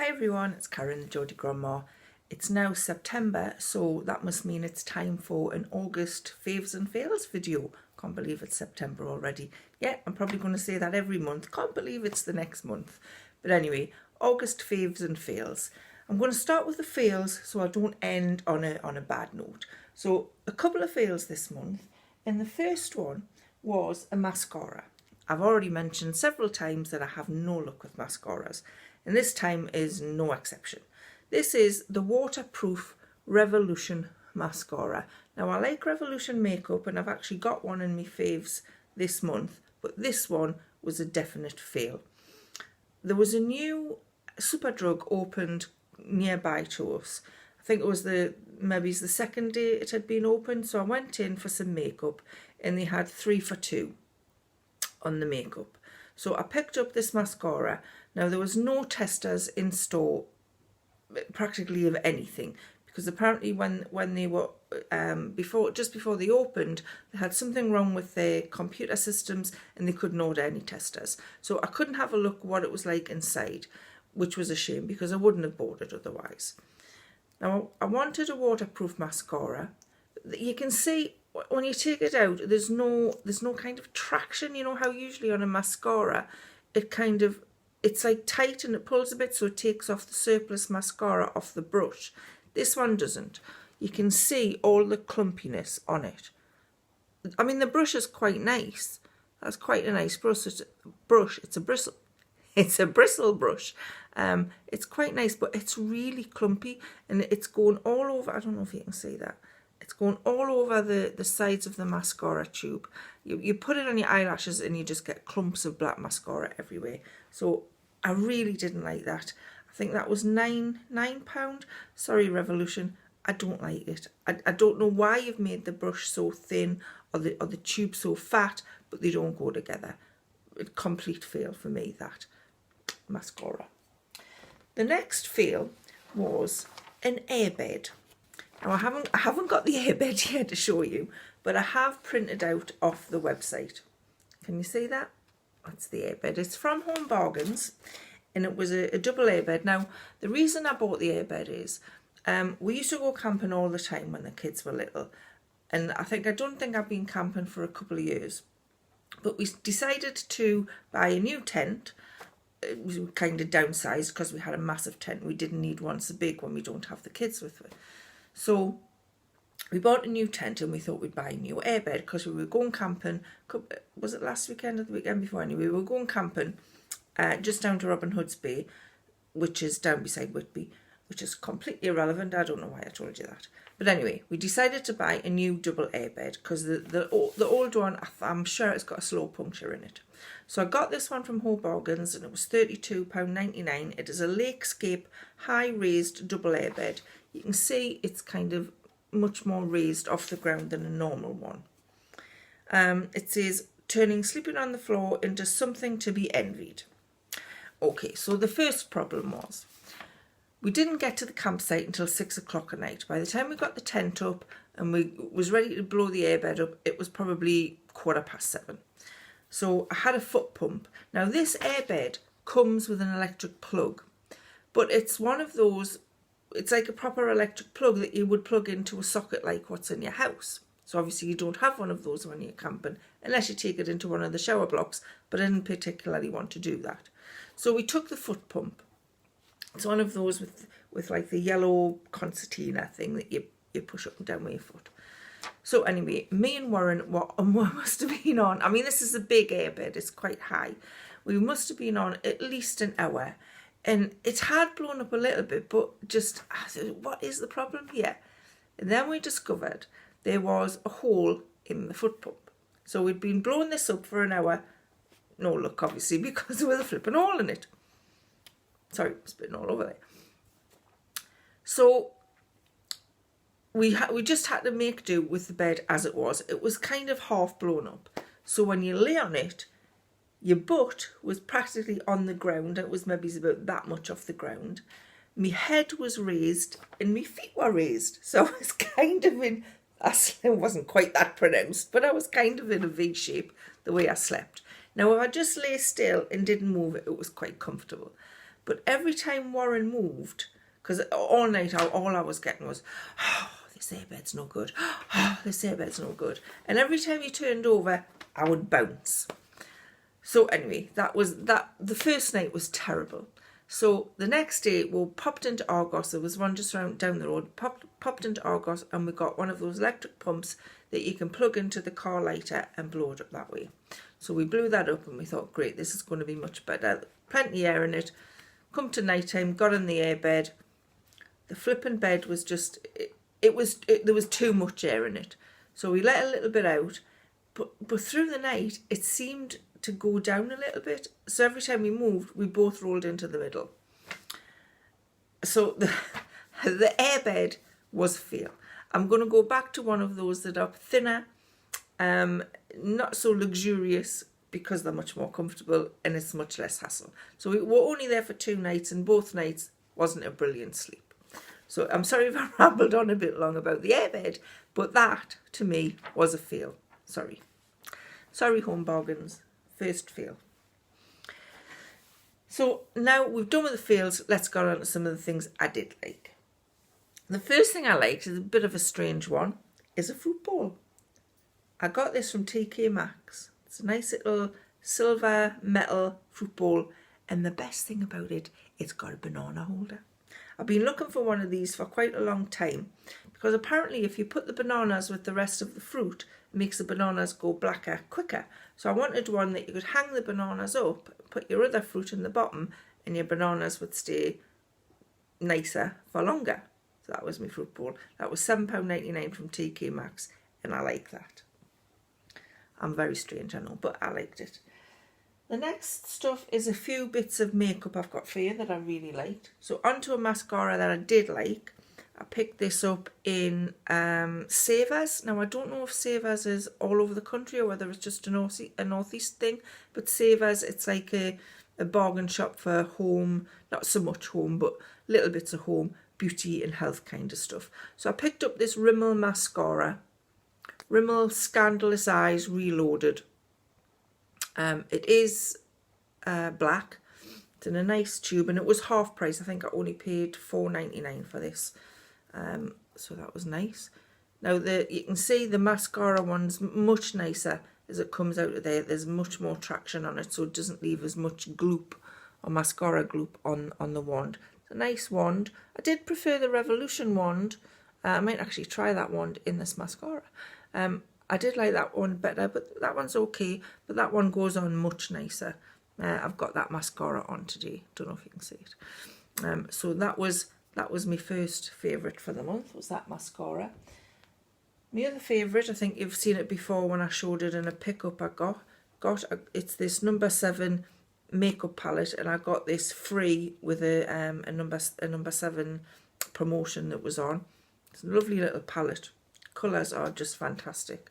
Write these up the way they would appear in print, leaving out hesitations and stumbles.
Hi everyone, it's Karen the Geordie Grandma. It's now September, so that must mean it's time for an August faves and fails video. Can't believe it's September already. Yeah, I'm probably going to say that every month. Can't believe it's the next month. But anyway, August faves and fails. I'm going to start with the fails so I don't end on a bad note. So a couple of fails this month, and the first one was a mascara. I've already mentioned several times that I have no luck with mascaras, and this time is no exception. This is the Waterproof Revolution mascara. Now, I like Revolution makeup and I've actually got one in my faves this month, but this one was a definite fail. There was a new Superdrug opened nearby to us. I think it was maybe the second day it had been opened, so I went in for some makeup and they had 3 for 2 on the makeup. So I picked up this mascara. Now, there was no testers in store practically of anything, because apparently when they were just before they opened, they had something wrong with their computer systems and they couldn't order any testers. So I couldn't have a look what it was like inside, which was a shame because I wouldn't have bought it otherwise. Now, I wanted a waterproof mascara. You can see when you take it out, there's no kind of traction. You know how usually on a mascara, it's like tight and it pulls a bit, so it takes off the surplus mascara off the brush. This one doesn't. You can see all the clumpiness on it. I mean, the brush is quite nice. That's quite a nice brush. It's a bristle brush. It's quite nice, but it's really clumpy and it's going all over. I don't know if you can see that. It's going all over the sides of the mascara tube. You put it on your eyelashes and you just get clumps of black mascara everywhere. So I really didn't like that. I think that was £9. Sorry, Revolution. I don't like it. I don't know why you've made the brush so thin or the tube so fat, but they don't go together. A complete fail for me, that mascara. The next fail was an airbed. Now, I haven't got the airbed here to show you, but I have printed out off the website. Can you see that? That's the airbed. It's from Home Bargains, and it was a double airbed. Now, the reason I bought the airbed is we used to go camping all the time when the kids were little, and I don't think I've been camping for a couple of years. But we decided to buy a new tent. It was kind of downsized because we had a massive tent. We didn't need one so big when we don't have the kids with us. So we bought a new tent and we thought we'd buy a new airbed because we were going camping. Was it last weekend or the weekend before? Anyway, we were going camping just down to Robin Hood's Bay, which is down beside Whitby, which is completely irrelevant. I don't know why I told you that. But anyway, we decided to buy a new double airbed because the old one, I'm sure it's got a slow puncture in it. So I got this one from Home Bargains and it was £32.99. It is a Lakescape high-raised double airbed. You can see it's kind of much more raised off the ground than a normal one. It says, turning sleeping on the floor into something to be envied. Okay, so the first problem was we didn't get to the campsite until 6 o'clock at night. By the time we got the tent up and we was ready to blow the airbed up, it was probably 7:15. So I had a foot pump. Now, this airbed comes with an electric plug, but it's one of those, it's like a proper electric plug that you would plug into a socket like what's in your house. So obviously you don't have one of those when you're camping unless you take it into one of the shower blocks, but I didn't particularly want to do that. So we took the foot pump. It's one of those with like the yellow concertina thing that you push up and down with your foot. So anyway, me and Warren must have been on, I mean, this is a big airbed, it's quite high. We must have been on at least an hour. And it had blown up a little bit, but just, what is the problem here? And then we discovered there was a hole in the foot pump. So we'd been blowing this up for an hour. No luck, obviously, because there was a flipping hole in it. Sorry, spitting all over there. So we just had to make do with the bed as it was. It was kind of half blown up. So when you lay on it, your butt was practically on the ground. It was maybe about that much off the ground. My head was raised and my feet were raised. So I was kind of in, it wasn't quite that pronounced, but I was kind of in a V shape the way I slept. Now, if I just lay still and didn't move, it was quite comfortable. But every time Warren moved, because all night all I was getting was, oh, this airbed's no good. Oh, this airbed's no good. And every time he turned over, I would bounce. So anyway, that was that. The first night was terrible. So the next day we popped into Argos. There was one just down the road. Popped into Argos, and we got one of those electric pumps that you can plug into the car lighter and blow it up that way. So we blew that up and we thought, great, this is going to be much better. Plenty of air in it. Come to night time, got in the airbed. The flipping bed was just, there was too much air in it. So we let a little bit out, but through the night it seemed to go down a little bit. So every time we moved, we both rolled into the middle. So the airbed was a fail. I'm going to go back to one of those that are thinner, not so luxurious, because they're much more comfortable and it's much less hassle. So we were only there for 2 nights, and both nights wasn't a brilliant sleep. So I'm sorry if I rambled on a bit long about the airbed, but that to me was a fail. Sorry Home Bargains, first fail. So now we've done with the fails, let's go on to some of the things I did like. The first thing I liked is a bit of a strange one, is a fruit bowl. I got this from TK Maxx. It's a nice little silver metal fruit bowl, and the best thing about it, it's got a banana holder. I've been looking for one of these for quite a long time, because apparently if you put the bananas with the rest of the fruit, it makes the bananas go blacker quicker. So I wanted one that you could hang the bananas up, put your other fruit in the bottom, and your bananas would stay nicer for longer. So that was my fruit bowl. That was £7.99 from TK Maxx, and I like that. I'm very strange, I know, but I liked it. The next stuff is a few bits of makeup I've got for you that I really liked. So onto a mascara that I did like. I picked this up in Savers. Now I don't know if Savers is all over the country or whether it's just a northeast thing, but Savers, it's like a bargain shop for home, not so much home, but little bits of home, beauty and health kind of stuff. So I picked up this Rimmel mascara. Rimmel Scandalous Eyes Reloaded. It is black. It's in a nice tube, and it was half price. I think I only paid £4.99 for this. So that was nice. Now you can see the mascara one's much nicer as it comes out of there. There's much more traction on it, so it doesn't leave as much gloop or mascara gloop on the wand. It's a nice wand. I did prefer the Revolution wand. I might actually try that wand in this mascara. I did like that one better, but that one's okay. But that one goes on much nicer. I've got that mascara on today. Don't know if you can see it. So that was my first favourite for the month, was that mascara. My other favourite, I think you've seen it before when I showed it in a pickup I got. It's this number 7 makeup palette, and I got this free with a number 7 promotion that was on. It's a lovely little palette. Colours are just fantastic.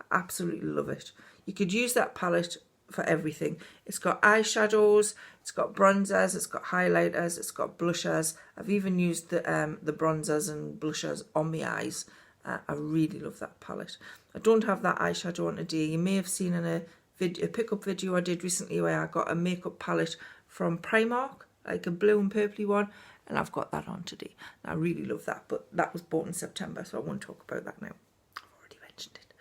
I absolutely love it. You could use that palette for everything. It's got eyeshadows, it's got bronzers, it's got highlighters, it's got blushers. I've even used the bronzers and blushers on my eyes. I really love that palette. I don't have that eyeshadow on today. You may have seen in a pickup video I did recently where I got a makeup palette from Primark, like a blue and purpley one, and I've got that on today. I really love that, but that was bought in September, so I won't talk about that now. I've already mentioned it.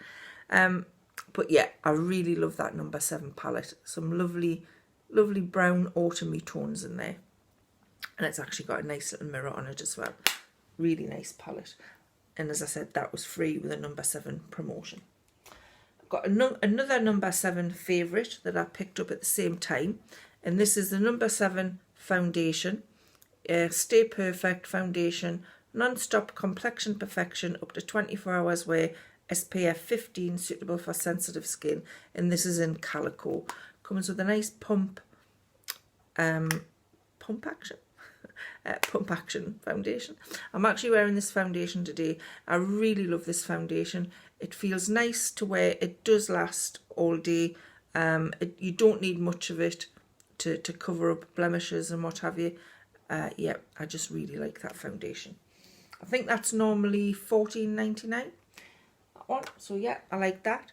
But yeah, I really love that number 7 palette. Some lovely, lovely brown autumny tones in there. And it's actually got a nice little mirror on it as well. Really nice palette. And as I said, that was free with a number 7 promotion. I've got another number 7 favourite that I picked up at the same time. And this is the number 7 foundation. Stay Perfect foundation, non-stop complexion perfection, up to 24 hours wear, SPF 15, suitable for sensitive skin, and this is in Calico. Comes with a nice pump action foundation. I'm actually wearing this foundation today. I really love this foundation. It feels nice to wear. It does last all day. You don't need much of it to cover up blemishes and what have you. Yeah, I just really like that foundation. I think that's normally $14.99, that one. So yeah, I like that.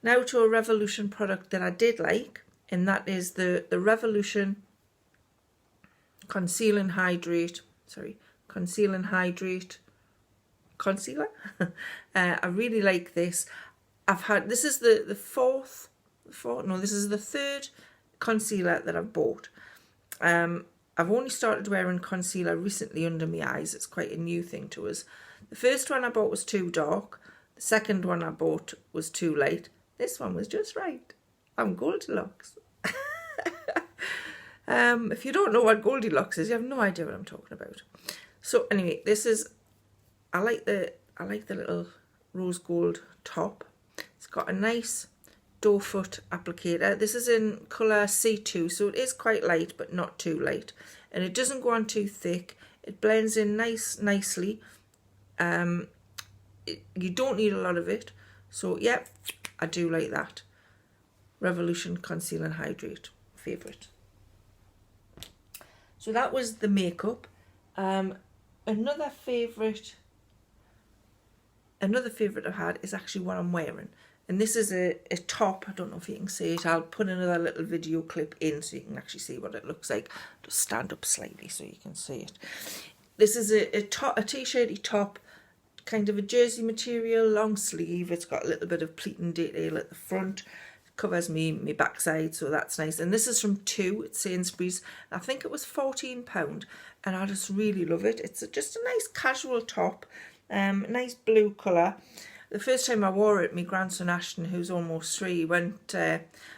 Now to a Revolution product that I did like, and that is the Revolution Conceal and Hydrate, Conceal and Hydrate concealer. I really like this. This is the this is the third concealer that I've bought. I've only started wearing concealer recently under my eyes. It's quite a new thing to us. The first one I bought was too dark. The second one I bought was too light. This one was just right. I'm Goldilocks. If you don't know what Goldilocks is, you have no idea what I'm talking about. So anyway, I like the little rose gold top. It's got a nice doe foot applicator. This is in colour C2, so it is quite light but not too light, and it doesn't go on too thick. It blends in nicely. You don't need a lot of it, so yeah, I do like that. Revolution Conceal and Hydrate, favourite. So that was the makeup. Another favourite I've had is actually what I'm wearing. And this is a top. I don't know if you can see it. I'll put another little video clip in so you can actually see what it looks like. Just stand up slightly so you can see it. This is a t-shirty top, kind of a jersey material, long sleeve. It's got a little bit of pleating detail at the front. Covers me backside, so that's nice. And this is from two at Sainsbury's. I think it was £14, and I just really love it. It's just a nice casual top, nice blue colour. The first time I wore it, my grandson Ashton, who's almost 3, went,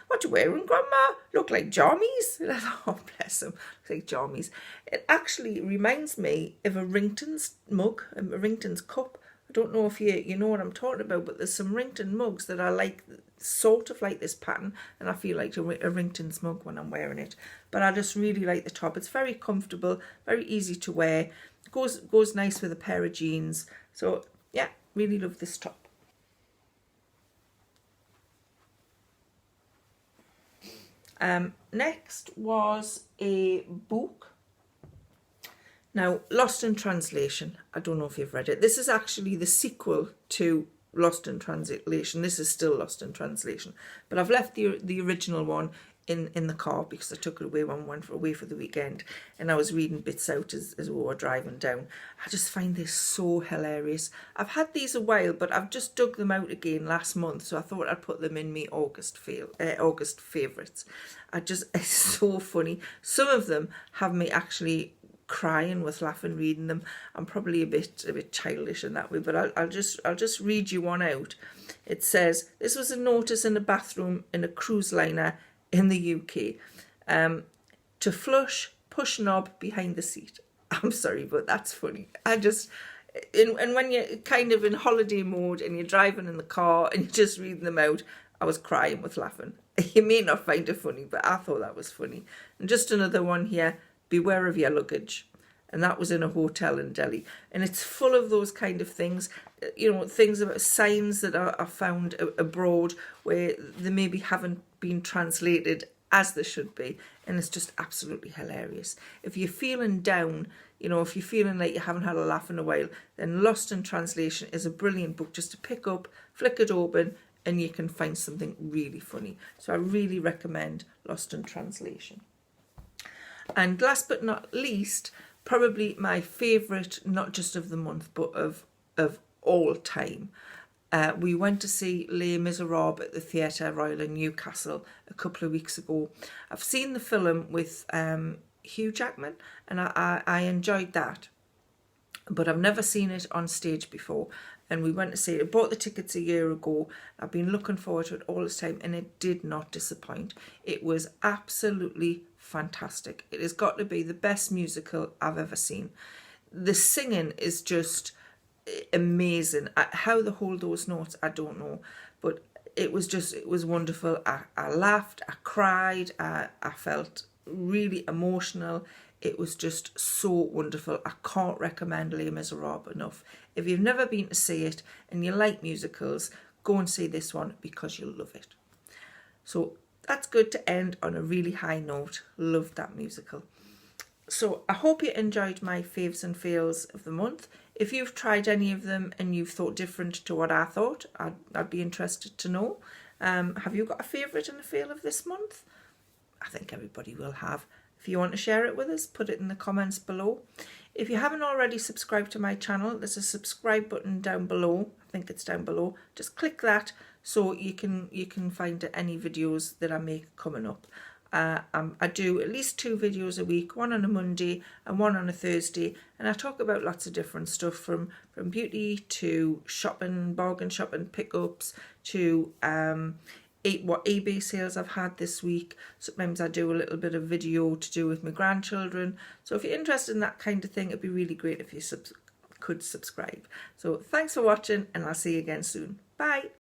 "What you wearing, Grandma? Look like jammies." And I thought, oh bless him, looks like jammies. It actually reminds me of a Rington's mug, a Rington's cup. I don't know if you know what I'm talking about, but there's some Rington mugs that I like, sort of like this pattern, and I feel like a Rington's mug when I'm wearing it. But I just really like the top. It's very comfortable, very easy to wear. It goes nice with a pair of jeans. So yeah, really love this top. Next was a book. Now, Lost in Translation. I don't know if you've read it. This is actually the sequel to Lost in Translation. This is still Lost in Translation, but I've left the original one in the car because I took it away when we went away for the weekend, and I was reading bits out as we were driving down. I just find this so hilarious. I've had these a while, but I've just dug them out again last month, so I thought I'd put them in me August favourites. It's so funny. Some of them have me actually crying with laughing reading them. I'm probably a bit childish in that way, but I'll just read you one out. It says, "This was a notice in a bathroom in a cruise liner in the UK. To flush, push knob behind the seat." I'm sorry, but that's funny. And when you're kind of in holiday mode and you're driving in the car and you're just reading them out, I was crying with laughing. You may not find it funny, but I thought that was funny. And just another one here. "Beware of your luggage." And that was in a hotel in Delhi. And it's full of those kind of things, things about signs that are found abroad where they maybe haven't been translated as they should be. And it's just absolutely hilarious. If you're feeling down, if you're feeling like you haven't had a laugh in a while, then Lost in Translation is a brilliant book just to pick up, flick it open, and you can find something really funny. So I really recommend Lost in Translation. And last but not least, probably my favourite, not just of the month, but of all time. We went to see Les Miserables at the Theatre Royal in Newcastle a couple of weeks ago. I've seen the film with Hugh Jackman, and I enjoyed that. But I've never seen it on stage before. And we went to see it. I bought the tickets a year ago. I've been looking forward to it all this time, and it did not disappoint. It was absolutely fantastic. It has got to be the best musical I've ever seen. The singing is just amazing. How they hold those notes, I don't know. But it was wonderful. I laughed, I cried, I felt really emotional. It was just so wonderful. I can't recommend Les Miserables enough. If you've never been to see it and you like musicals, go and see this one because you'll love it. So that's good to end on a really high note. Loved that musical. So I hope you enjoyed my faves and fails of the month. If you've tried any of them and you've thought different to what I thought, I'd be interested to know. Have you got a favourite and a fail of this month? I think everybody will have. If you want to share it with us, put it in the comments below. If you haven't already subscribed to my channel, there's a subscribe button down below. I think it's down below. Just click that so you can find any videos that I make coming up. I do at least 2 videos a week, one on a Monday and one on a Thursday, and I talk about lots of different stuff from beauty to shopping, bargain shopping, pickups, to what eBay sales I've had this week. Sometimes I do a little bit of video to do with my grandchildren. So if you're interested in that kind of thing, it'd be really great if you could subscribe. So thanks for watching, and I'll see you again soon. Bye.